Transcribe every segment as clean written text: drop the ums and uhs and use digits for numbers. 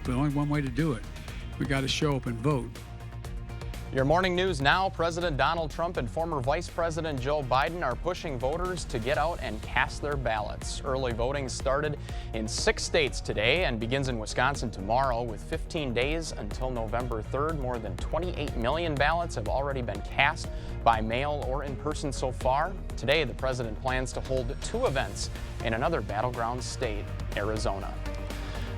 but only one way to do it. We got to show up and vote. Your morning news now. President Donald Trump and former Vice President Joe Biden are pushing voters to get out and cast their ballots. Early voting started in 6 states today and begins in Wisconsin tomorrow. With 15 days until November 3rd, more than 28 million ballots have already been cast by mail or in person so far. Today, the president plans to hold 2 events in another battleground state, Arizona.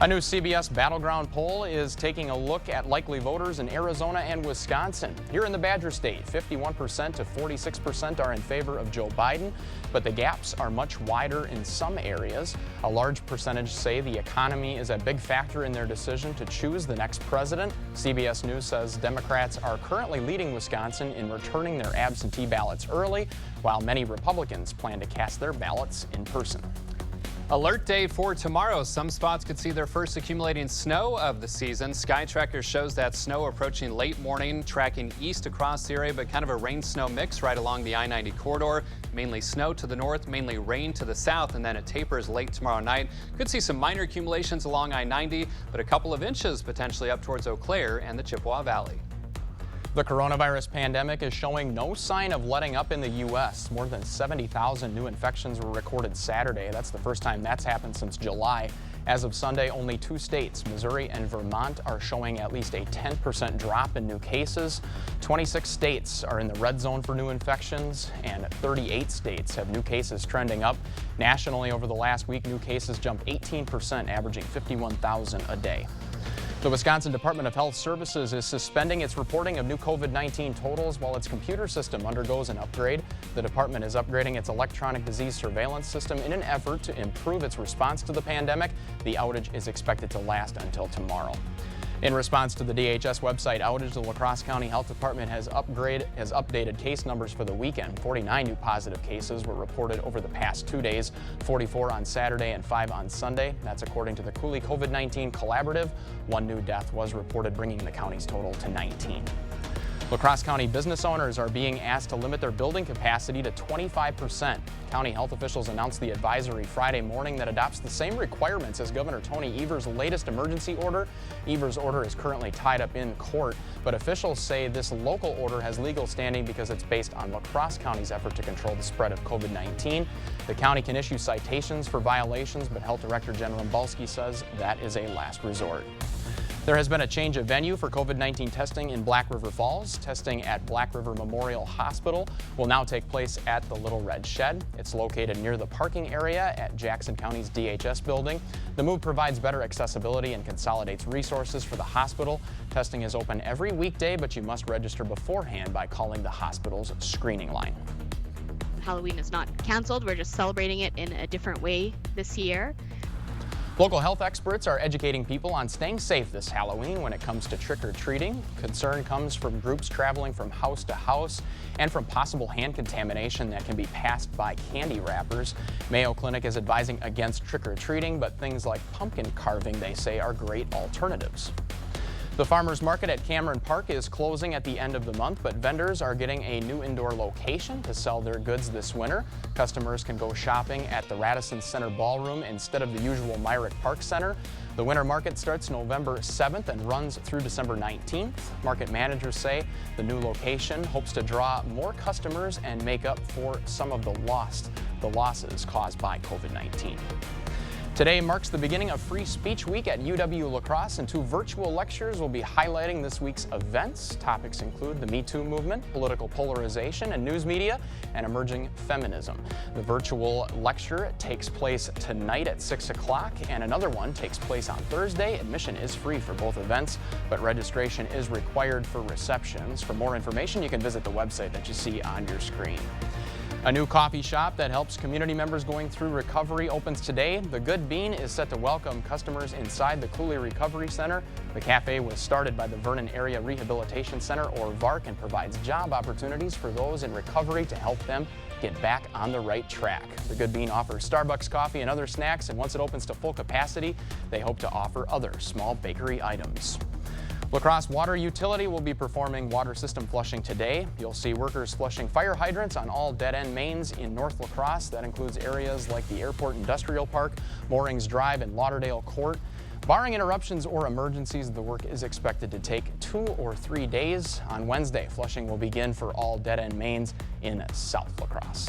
A new CBS Battleground poll is taking a look at likely voters in Arizona and Wisconsin. Here in the Badger State, 51% to 46% are in favor of Joe Biden, but the gaps are much wider in some areas. A large percentage say the economy is a big factor in their decision to choose the next president. CBS News says Democrats are currently leading Wisconsin in returning their absentee ballots early, while many Republicans plan to cast their ballots in person. Alert day for tomorrow. Some spots could see their first accumulating snow of the season. Sky Tracker shows that snow approaching late morning, tracking east across the area, but kind of a rain-snow mix right along the I-90 corridor. Mainly snow to the north, mainly rain to the south, and then it tapers late tomorrow night. Could see some minor accumulations along I-90, but a couple of inches potentially up towards Eau Claire and the Chippewa Valley. The coronavirus pandemic is showing no sign of letting up in the U.S. More than 70,000 new infections were recorded Saturday. That's the first time that's happened since July. As of Sunday, only 2 states, Missouri and Vermont, are showing at least a 10% drop in new cases. 26 states are in the red zone for new infections, and 38 states have new cases trending up. Nationally, over the last week, new cases jumped 18%, averaging 51,000 a day. The Wisconsin Department of Health Services is suspending its reporting of new COVID-19 totals while its computer system undergoes an upgrade. The department is upgrading its electronic disease surveillance system in an effort to improve its response to the pandemic. The outage is expected to last until tomorrow. In response to the DHS website outage, the La Crosse County Health Department has updated case numbers for the weekend. 49 new positive cases were reported over the past 2 days, 44 on Saturday and 5 on Sunday. That's according to the Cooley COVID-19 Collaborative. 1 new death was reported, bringing the county's total to 19. La Crosse County business owners are being asked to limit their building capacity to 25%. County health officials announced the advisory Friday morning that adopts the same requirements as Governor Tony Evers' latest emergency order. Evers' order is currently tied up in court, but officials say this local order has legal standing because it's based on La Crosse County's effort to control the spread of COVID-19. The county can issue citations for violations, but Health Director Jen Rumbalski says that is a last resort. There has been a change of venue for COVID-19 testing in Black River Falls. Testing at Black River Memorial Hospital will now take place at the Little Red Shed. It's located near the parking area at Jackson County's DHS building. The move provides better accessibility and consolidates resources for the hospital. Testing is open every weekday, but you must register beforehand by calling the hospital's screening line. Halloween is not canceled. We're just celebrating it in a different way this year. Local health experts are educating people on staying safe this Halloween when it comes to trick-or-treating. Concern comes from groups traveling from house to house and from possible hand contamination that can be passed by candy wrappers. Mayo Clinic is advising against trick-or-treating, but things like pumpkin carving, they say, are great alternatives. The farmers market at Cameron Park is closing at the end of the month, but vendors are getting a new indoor location to sell their goods this winter. Customers can go shopping at the Radisson Center Ballroom instead of the usual Myrick Park Center. The winter market starts November 7th and runs through December 19th. Market managers say the new location hopes to draw more customers and make up for some of the losses caused by COVID-19. Today marks the beginning of Free Speech Week at UW-La Crosse, and 2 virtual lectures will be highlighting this week's events. Topics include the Me Too movement, political polarization and news media, and emerging feminism. The virtual lecture takes place tonight at 6 o'clock, and another one takes place on Thursday. Admission is free for both events, but registration is required for receptions. For more information, you can visit the website that you see on your screen. A new coffee shop that helps community members going through recovery opens today. The Good Bean is set to welcome customers inside the Cooley Recovery Center. The cafe was started by the Vernon Area Rehabilitation Center, or VARC, and provides job opportunities for those in recovery to help them get back on the right track. The Good Bean offers Starbucks coffee and other snacks, and once it opens to full capacity, they hope to offer other small bakery items. La Crosse Water Utility will be performing water system flushing today. You'll see workers flushing fire hydrants on all dead-end mains in North La Crosse. That includes areas like the Airport Industrial Park, Moorings Drive, and Lauderdale Court. Barring interruptions or emergencies, the work is expected to take 2 or 3 days. On Wednesday, flushing will begin for all dead-end mains in South La Crosse.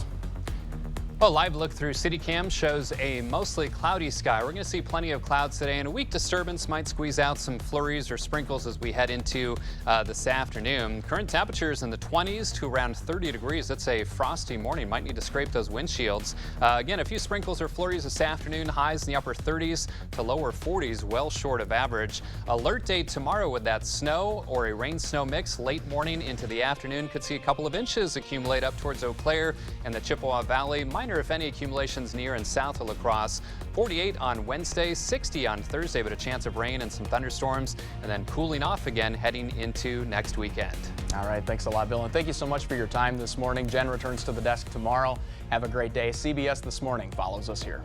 Well, live look through CityCam shows a mostly cloudy sky. We're going to see plenty of clouds today, and a weak disturbance might squeeze out some flurries or sprinkles as we head into this afternoon. Current temperatures in the 20s to around 30 degrees. It's a frosty morning. Might need to scrape those windshields. Again, a few sprinkles or flurries this afternoon. Highs in the upper 30s to lower 40s, well short of average. Alert day tomorrow with that snow or a rain-snow mix late morning into the afternoon. Could see a couple of inches accumulate up towards Eau Claire and the Chippewa Valley. Minor, if any, accumulations near and south of La Crosse. 48 on Wednesday, 60 on Thursday, but a chance of rain and some thunderstorms, and then cooling off again heading into next weekend. All right, thanks a lot, Bill, and thank you so much for your time this morning. Jen returns to the desk tomorrow. Have a great day. CBS This Morning follows us here.